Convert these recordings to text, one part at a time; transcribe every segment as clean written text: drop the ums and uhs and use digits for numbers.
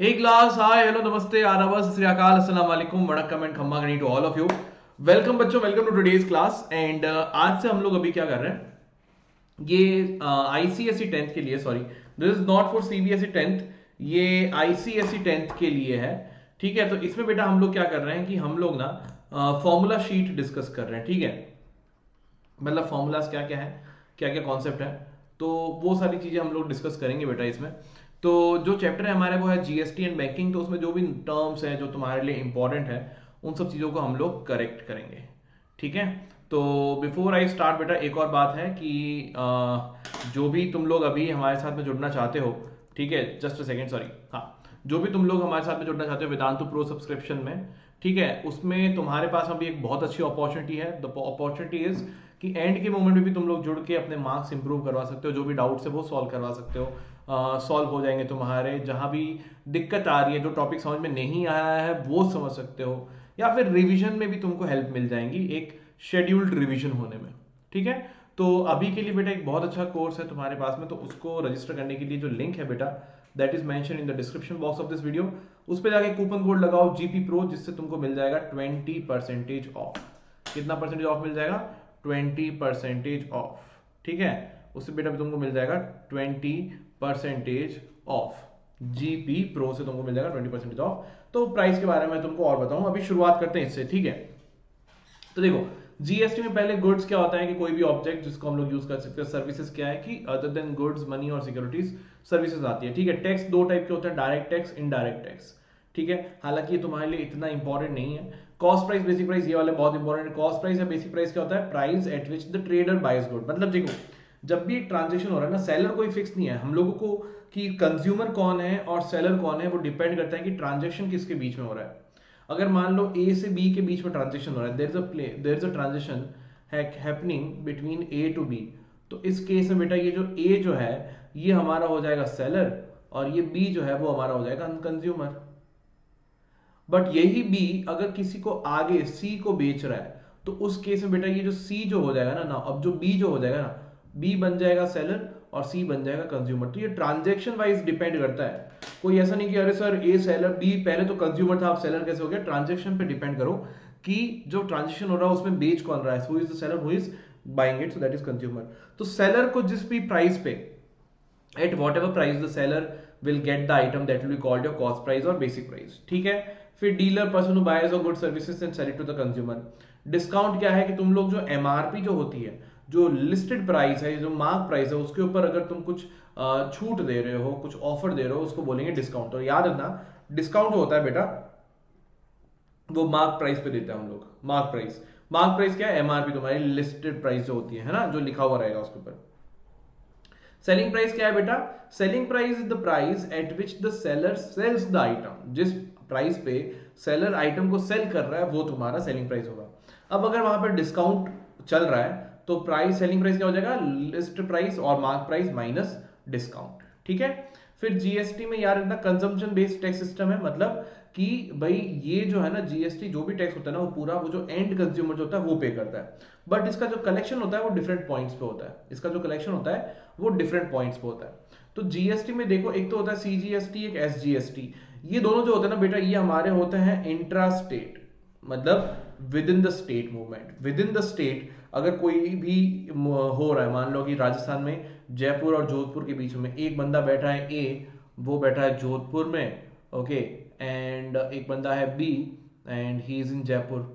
Hey class, hi, hello, namaste, आदाब, सत श्री अकाल, अस्सलाम वालेकुम, वणक्कम and khamma ghani to all of you. Welcome बच्चों, welcome to today's class. And आज से हम लोग अभी क्या कर रहे हैं, ये आईसीएसई टेंथ के लिए, sorry this is not for CBSE tenth, ये आईसीएसई टेंथ के लिए है। ठीक है, तो इसमें बेटा हम लोग क्या कर रहे हैं कि हम लोग ना फॉर्मूला शीट डिस्कस कर रहे हैं। ठीक है, मतलब फॉर्मूलाज क्या क्या है, क्या क्या कॉन्सेप्ट है, तो वो सारी चीजें हम लोग डिस्कस करेंगे बेटा इसमें। तो जो चैप्टर है हमारे वो है जीएसटी एंड बैंकिंग, तो उसमें जो भी टर्म्स हैं जो तुम्हारे लिए इंपॉर्टेंट है उन सब चीज़ों को हम लोग करेक्ट करेंगे। ठीक है, तो बिफोर आई स्टार्ट बेटा एक और बात है कि जो भी तुम लोग अभी हमारे साथ में जुड़ना चाहते हो, ठीक है, जस्ट अ सेकेंड, सॉरी, हाँ, जो भी तुम लोग हमारे साथ में जुड़ना चाहते हो वेदांतु प्रो सब्सक्रिप्शन में, ठीक है, उसमें तुम्हारे पास अभी एक बहुत अच्छी अपॉर्चुनिटी है। द अपॉर्चुनिटी इज कि एंड के मोमेंट में भी तुम लोग जुड़ के अपने मार्क्स इंप्रूव करवा सकते हो, जो भी डाउट्स है वो सॉल्व करवा सकते हो, सॉल्व हो जाएंगे तुम्हारे। जहां भी दिक्कत आ रही है, जो टॉपिक समझ में नहीं आया है वो समझ सकते हो, या फिर रिवीजन में भी तुमको हेल्प मिल जाएंगी एक शेड्यूल्ड रिवीजन होने में। ठीक है, तो अभी के लिए बेटा एक बहुत अच्छा कोर्स है तुम्हारे पास में, तो उसको रजिस्टर करने के लिए जो लिंक है बेटा that is mention in the description box of this video, उस पर जाके कूपन कोड लगाओ जीपी प्रो, जिससे तुमको मिल जाएगा 20% ऑफ। कितना परसेंटेज ऑफ मिल जाएगा? 20% ऑफ। ठीक है, उससे बेटा तुमको मिल जाएगा 20% ऑफ। जीपी प्रो से तुमको मिल जाएगा 20% ऑफ। तो प्राइस के बारे में तुमको और बताऊं, अभी शुरुआत करते हैं इससे। ठीक है, तो देखो जीएसटी में पहले गुड्स क्या होता है कि कोई भी ऑब्जेक्ट जिसको हम लोग यूज कर सकते हैं। सर्विसेज क्या है कि अदर देन गुड्स, मनी और सिक्योरिटीज, सर्विसेज आती है। ठीक है, टैक्स दो टाइप के होते हैं, डायरेक्ट टैक्स, इनडायरेक्ट टैक्स। ठीक है, हालांकि ये तुम्हारे लिए इतना इंपॉर्टेंट नहीं है। कॉस्ट प्राइस, बेसिक प्राइस, ये वाले बहुत इंपॉर्टेंट है। कॉस्ट प्राइस या बेसिक प्राइस क्या होता है? Price at which the trader buys good. मतलब देखो, जब भी ट्रांजेक्शन हो रहा है ना, सेलर कोई फिक्स नहीं है हम लोगों को कि कंज्यूमर कौन है और सेलर कौन है, वो डिपेंड करता है कि ट्रांजेक्शन किसके बीच में हो रहा है। अगर मान लो ए से बी के बीच में ट्रांजेक्शन हो रहा है, there is a transaction happening between A to B, तो इस केस में बेटा ये जो ए जो है ये हमारा हो जाएगा सेलर, और ये बी जो है वो हमारा हो जाएगा कंज्यूमर। बट यही बी अगर किसी को आगे सी को बेच रहा है, तो उस केस में बेटा ये जो सी जो हो जाएगा ना, अब जो बी जो हो जाएगा ना, बी बन जाएगा सेलर और सी बन जाएगा कंज्यूमर। तो ये ट्रांजेक्शन वाइज डिपेंड करता है। कोई ऐसा नहीं कि अरे सर ए सेलर, बी पहले तो कंज्यूमर था अब सेलर कैसे हो गया। ट्रांजेक्शन पे डिपेंड करो कि जो ट्रांजेक्शन हो रहा है उसमें बेच कौन रहा है, who is the seller, who is buying it, so that is consumer. तो सेलर को जिस भी प्राइस पे, at whatever price the seller will get the item, that will be called your cost price or basic price। ठीक है, फिर dealer, person who buyers और good services and sell it to the consumer. Discount क्या है कि तुम लोग जो एमआरपी जो होती है, जो लिस्टेड प्राइस है, जो मार्क प्राइस है, उसके ऊपर अगर तुम कुछ छूट दे रहे हो, कुछ ऑफर दे रहे हो, उसको बोलेंगे डिस्काउंट। और याद रखना, डिस्काउंट होता है बेटा वो मार्क प्राइस पे देते हैं हम लोग। मार्क प्राइस क्या है? एमआरपी, तुम्हारी लिस्टेड प्राइस जो होती है ना, जो लिखा हुआ रहेगा उसके ऊपर। सेलिंग प्राइस क्या है बेटा? Selling price is the price at which the seller sales the item. जिस प्राइस पे सेलर आइटम को सेल कर रहा है वो तुम्हारा सेलिंग प्राइस होगा। अब अगर वहां पर डिस्काउंट चल रहा है तो प्राइस, सेलिंग प्राइस क्या हो जाएगा? लिस्ट प्राइस और मार्क प्राइस माइनस डिस्काउंट। ठीक है, फिर जीएसटी में यार इतना कंजम्पशन बेस्ड टैक्स सिस्टम है, मतलब कि भाई ये जो है ना जीएसटी, जो भी टैक्स होता है ना, वो पूरा वो जो एंड कंज्यूमर जो होता है वो पे करता है। बट इसका जो कलेक्शन होता है वो डिफरेंट पॉइंट्स पे होता है। इसका जो कलेक्शन होता है वो डिफरेंट पॉइंट्स पे होता है। तो जीएसटी में देखो, एक तो होता है सीजीएसटी, एक एसजीएसटी। ये दोनों जो होते हैं ना बेटा, ये हमारे होते हैं इंट्रा स्टेट, मतलब with in the state movement. With in the state अगर कोई भी हो रहा है, मान लो कि राजस्थान में जयपुर और जोधपुर के बीच में एक बंदा बैठा है ए, वो बैठा है जोधपुर में, ओके, एंड एक बंदा है B and he is in Jaipur.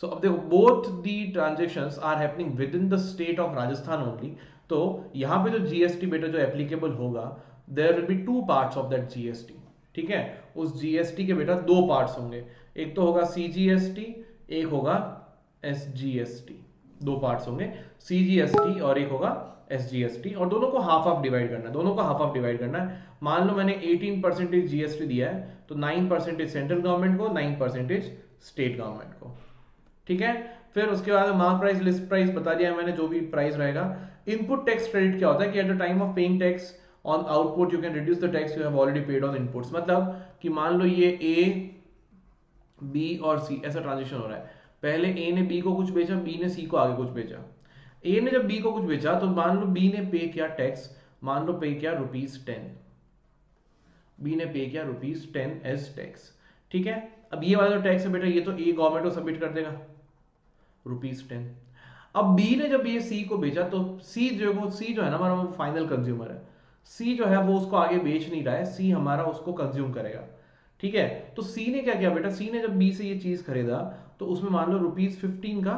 So अब देखो, both the transactions are happening within the state of Rajasthan only. तो यहां पे जो जीएसटी बेटा जो एप्लीकेबल होगा, there will be two parts of that GST. ठीक है, उस जीएसटी के बेटा दो पार्ट्स होंगे, एक तो होगा सीजीएसटी, एक होगा एसजीएसटी। दो पार्ट्स होंगे, सीजीएसटी और एक होगा एसजीएसटी, और दोनों को हाफ हाफ डिवाइड करना है। दोनों को हाफ हाफ डिवाइड करना है। मान लो मैंने 18% जीएसटी दिया है, तो 9% सेंट्रल गवर्नमेंट को, 9% स्टेट गवर्नमेंट को। ठीक है, फिर उसके बाद मार्क प्राइस, लिस्ट प्राइस बता दिया है मैंने, जो भी प्राइस रहेगा। इनपुट टैक्स क्रेडिट क्या होता है कि at the time of paying tax on output you can reduce the tax you have already paid on inputs. मतलब कि मान लो ये ए, बी और सी ऐसा ट्रांजेक्शन हो रहा है। पहले ए ने बी को कुछ बेचा, बी ने सी को आगे कुछ बेचा। ए ने जब बी को कुछ बेचा तो मान लो बी ने पे किया टैक्स, मान लो पे किया ₹10, बी ने पे किया ₹10 एज टैक्स। ठीक है, अब ये वाला जो टैक्स है बेटा, ये तो ए गवर्नमेंट को सबमिट कर देगा ₹10। अब बी ने जब ये सी को बेचा तो सी जो है ना हमारा फाइनल कंज्यूमर है, सी जो है वो उसको आगे बेच नहीं रहा है, सी हमारा उसको कंज्यूम करेगा। ठीक है, तो सी ने क्या किया बेटा, सी ने जब बी से ये चीज खरीदा तो उसमें मान लो ₹15 का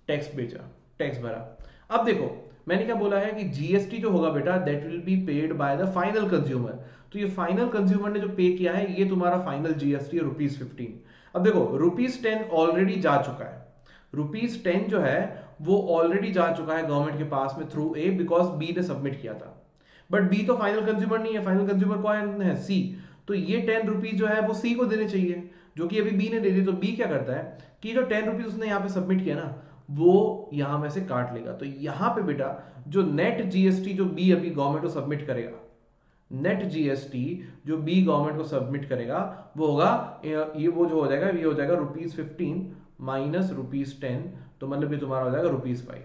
टैक्स बेचा, टैक्स भरा। अब देखो मैंने क्या बोला है कि जीएसटी जो होगा बेटा that will be paid by the final consumer. तो ये फाइनल कंज्यूमर ने जो पे किया है ये तुम्हारा फाइनल जीएसटी है ₹15। अब देखो ₹10 ऑलरेडी जा चुका है, ₹10 जो है वो ऑलरेडी जा चुका है गवर्नमेंट के पास में थ्रू ए, बिकॉज बी ने सबमिट किया था। बट बी तो फाइनल कंज्यूमर नहीं है, फाइनल कंज्यूमर कौन है, सी। तो ये ₹10 जो है वो सी को देने चाहिए, जो कि अभी बी ने दे दी। तो बी क्या करता है कि जो ₹10 उसने यहाँ पे सबमिट किया ना वो यहां में से काट लेगा। तो यहां पे बेटा जो नेट जीएसटी जो बी अभी गवर्नमेंट को सबमिट करेगा, नेट जीएसटी जो बी गवर्नमेंट को सबमिट करेगा वो होगा ये वो जो हो जाएगा ये हो जाएगा ₹15 माइनस ₹10, तो मतलब ये तुम्हारा हो जाएगा ₹5।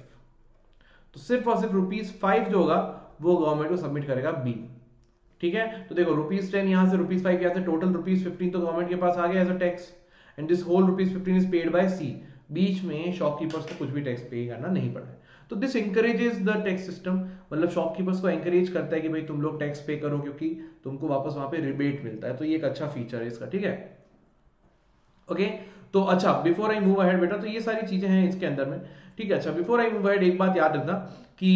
तो सिर्फ और सिर्फ ₹5 जो होगा वो गवर्नमेंट को सबमिट करेगा बी। ठीक है, तो देखो ₹10 यहां से ₹5 यहां से टोटल ₹15 तो गवर्नमेंट के पास आ गया as a tax, and this whole ₹15 is paid by C. बीच में शॉपकीपर्स को कुछ भी टैक्स पे करना नहीं पड़ा है। तो this encourages the tax system, मतलब शॉपकीपर्स को एंकरेज करता है कि भाई तुम लोग टैक्स पे करो क्योंकि तुमको वापस वहां पे रिबेट मिलता है। तो ये एक अच्छा फीचर है इसका। ठीक है, ओके। तो अच्छा बिफोर आई मूव अहेड बेटा, तो ये सारी चीजें हैं इसके अंदर में। ठीक है, अच्छा बिफोर आई मूव अहेड एक बात याद रखना कि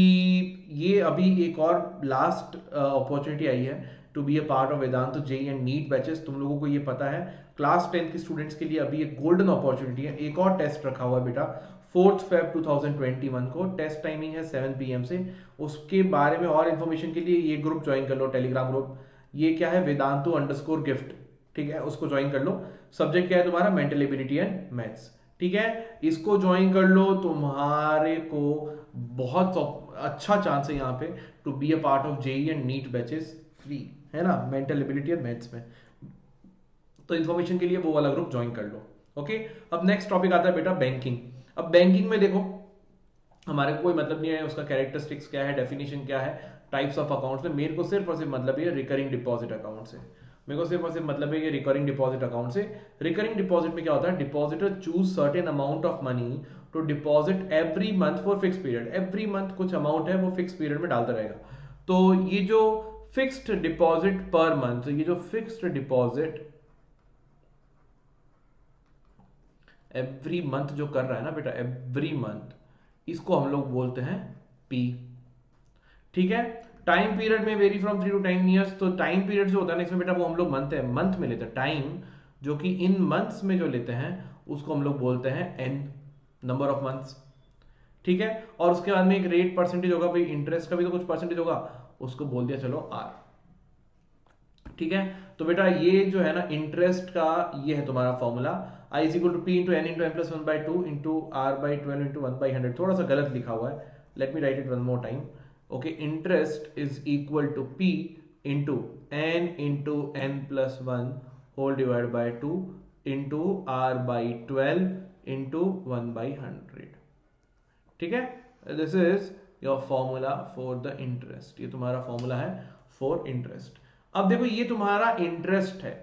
ये अभी एक और लास्ट अपॉर्चुनिटी आई है to be a part of Vedantu JEE and NEET batches. तुम लोगों को ये पता है क्लास 10 के स्टूडेंट्स के लिए अभी एक गोल्डन अपॉर्चुनिटी है, एक और टेस्ट रखा हुआ है बेटा 4 Feb 2021 को। टेस्ट टाइमिंग है 7 PM से। उसके बारे में और इन्फॉर्मेशन के लिए ये ग्रुप ज्वाइन कर लो, टेलीग्राम ग्रुप। ये क्या है, वेदांतु_गिफ्ट। ठीक है, उसको ज्वाइन कर लो। सब्जेक्ट क्या है तुम्हारा, मेंटल एबिलिटी एंड मैथ्स। ठीक है, इसको ज्वाइन कर लो, तुम्हारे को बहुत अच्छा चांस है यहाँ पे to be a part of JEE and NEET batches, free है ना, मेंटल एबिलिटी एंड मैथ्स में। तो इन्फॉर्मेशन के लिए वो वाला ग्रुप ज्वाइन कर लो। ओके, अब नेक्स्ट टॉपिक आता है बेटा बैंकिंग। अब बैंकिंग में देखो हमारे को कोई मतलब नहीं है उसका कैरेक्टरिस्टिक्स क्या है, डेफिनेशन क्या है, टाइप्स ऑफ अकाउंट्स में। मेरे को सिर्फ और सिर्फ मतलब है रिकरिंग डिपॉजिट अकाउंट से। मेरे को सिर्फ और सिर्फ मतलब है कि रिकरिंग डिपॉजिट अकाउंट से। रिकरिंग डिपॉजिट में क्या होता है, depositor choose certain amount of money to deposit every month for fix period. Every month कुछ अमाउंट है वो फिक्स पीरियड में डालता रहेगा। तो ये जो फिक्स्ड डिपॉजिट पर मंथ, ये जो फिक्स्ड डिपॉजिट एवरी मंथ जो कर रहा है ना बेटा, एवरी मंथ, इसको हम लोग बोलते हैं पी। ठीक है, टाइम पीरियड में वेरी फ्रॉम 3 to 10 ईयर्स। तो टाइम पीरियड जो होता है ना इसमें बेटा वो हम लोग मंथ में लेते हैं। टाइम जो कि इन मंथ्स में जो लेते हैं उसको हम लोग बोलते हैं एन, नंबर ऑफ मंथ्स। ठीक है, और उसके बाद में एक रेट परसेंटेज होगा, भाई इंटरेस्ट का भी तो कुछ परसेंटेज होगा, उसको बोल दिया चलो आर। ठीक है, तो बेटा ये जो है ना इंटरेस्ट का ये है तुम्हारा formula, I is equal to P into N into N plus 1/2 into R by 12 into 1/100। थोड़ा सा गलत लिखा हुआ है, let me write it one more time. Okay, interest is equal to P into N plus 1 whole divide by 2 into R by 12 into 1/100। ठीक है, this is your formula for the interest. ये तुम्हारा फॉर्मूला है for interest. अब देखो ये तुम्हारा interest है।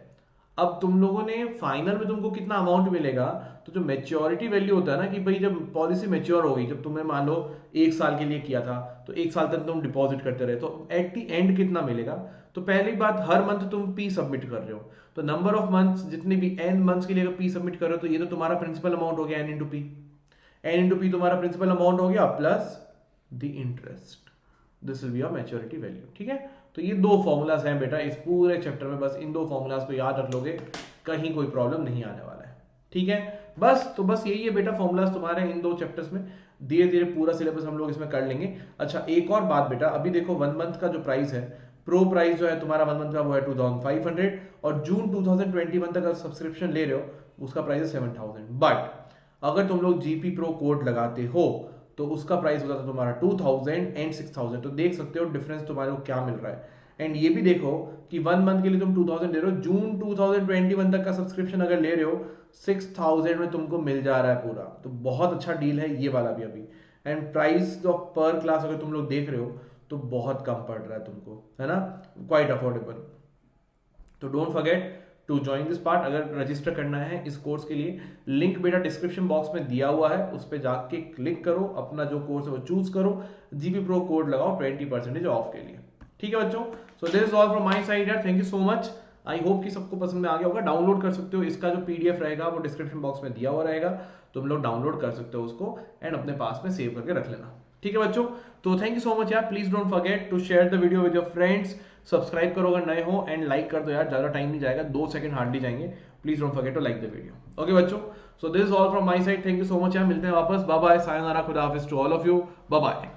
अब तुम लोगों ने फाइनल में तुमको कितना अमाउंट मिलेगा, तो जो मेच्योरिटी वैल्यू होता है ना कि भाई जब पॉलिसी मेच्योर हो गई, जब तुमने मान लो 1 साल के लिए किया था तो 1 साल तक तुम डिपॉजिट करते रहे, तो एट द एंड कितना मिलेगा। तो पहली बात, हर मंथ तुम पी सबमिट कर रहे हो, तो नंबर ऑफ मंथ्स जितने भी एन मंथ्स के लिए अगर पी सबमिट कर रहे हो तो ये तो तुम्हारा प्रिंसिपल अमाउंट हो गया N into P. N into P तुम्हारा प्रिंसिपल अमाउंट हो गया plus the interest, this will be your maturity value. ठीक है, तो ये दो फॉर्मूलाज हैं बेटा इस पूरे चैप्टर में, बस इन दो फॉर्मूलाज को याद रख लोगे, कहीं कोई प्रॉब्लम नहीं आने वाला है। ठीक है, बस तो बस यही है बेटा फॉर्मूलाज तुम्हारे इन दो चैप्टर्स में। धीरे धीरे पूरा सिलेबस हम लोग इसमें कर लेंगे। अच्छा एक और बात बेटा, अभी देखो 1 मंथ का जो प्राइस है, प्रो प्राइस जो है तुम्हारा 1 मंथ का वो है 2500, और जून 2021 तक सब्सक्रिप्शन ले रहे हो उसका प्राइस है 7000। बट अगर तुम लोग जीपी प्रो कोड लगाते हो तो उसका प्राइस होता था तुम्हारा 2000 एंड 6000। तो देख सकते हो डिफरेंस तुम्हारे को क्या मिल रहा है। एंड ये भी देखो कि 1 मंथ के लिए तुम 2000 दे रहे हो, जून 2021 तक का सब्सक्रिप्शन अगर ले रहे हो 6000 में तुमको मिल जा रहा है पूरा। तो बहुत अच्छा डील है ये वाला भी अभी। एंड प्राइस ऑफ पर क्लास अगर तुम लोग देख रहे हो तो बहुत कम पड़ रहा है तुमको, है ना, क्वाइट अफोर्डेबल। तो don't forget to join this part. अगर रजिस्टर करना है इस कोर्स के लिए, लिंक बेटा डिस्क्रिप्शन बॉक्स में दिया हुआ है, उस पर जाके क्लिक करो, अपना जो कोर्स है वो चूज करो, जीपी प्रो कोड लगाओ 20% ऑफ के लिए। ठीक है बच्चों, so this is all from my side यार, thank you so much. I hope कि सबको पसंद में आ गया होगा। डाउनलोड कर सकते हो, इसका जो पीडीएफ रहेगा वो डिस्क्रिप्शन बॉक्स में दिया हुआ रहेगा, तुम लोग डाउनलोड कर सकते हो उसको एंड अपने पास में सेव करके रख लेना। ठीक है बच्चों, तो थैंक यू सो मच यार। Please don't forget to share the video with your friends, subscribe करो अगर नए हो एंड लाइक कर दो यार, ज्यादा टाइम नहीं जाएगा, 2 सेकंड हार्डली जाएंगे। Please don't forget to like the video. Okay बच्चों, so this is all from my side, thank you so much यार, मिलते हैं वापस, बाय बाय, सायोनारा, खुदा हाफिज to all of you, bye bye.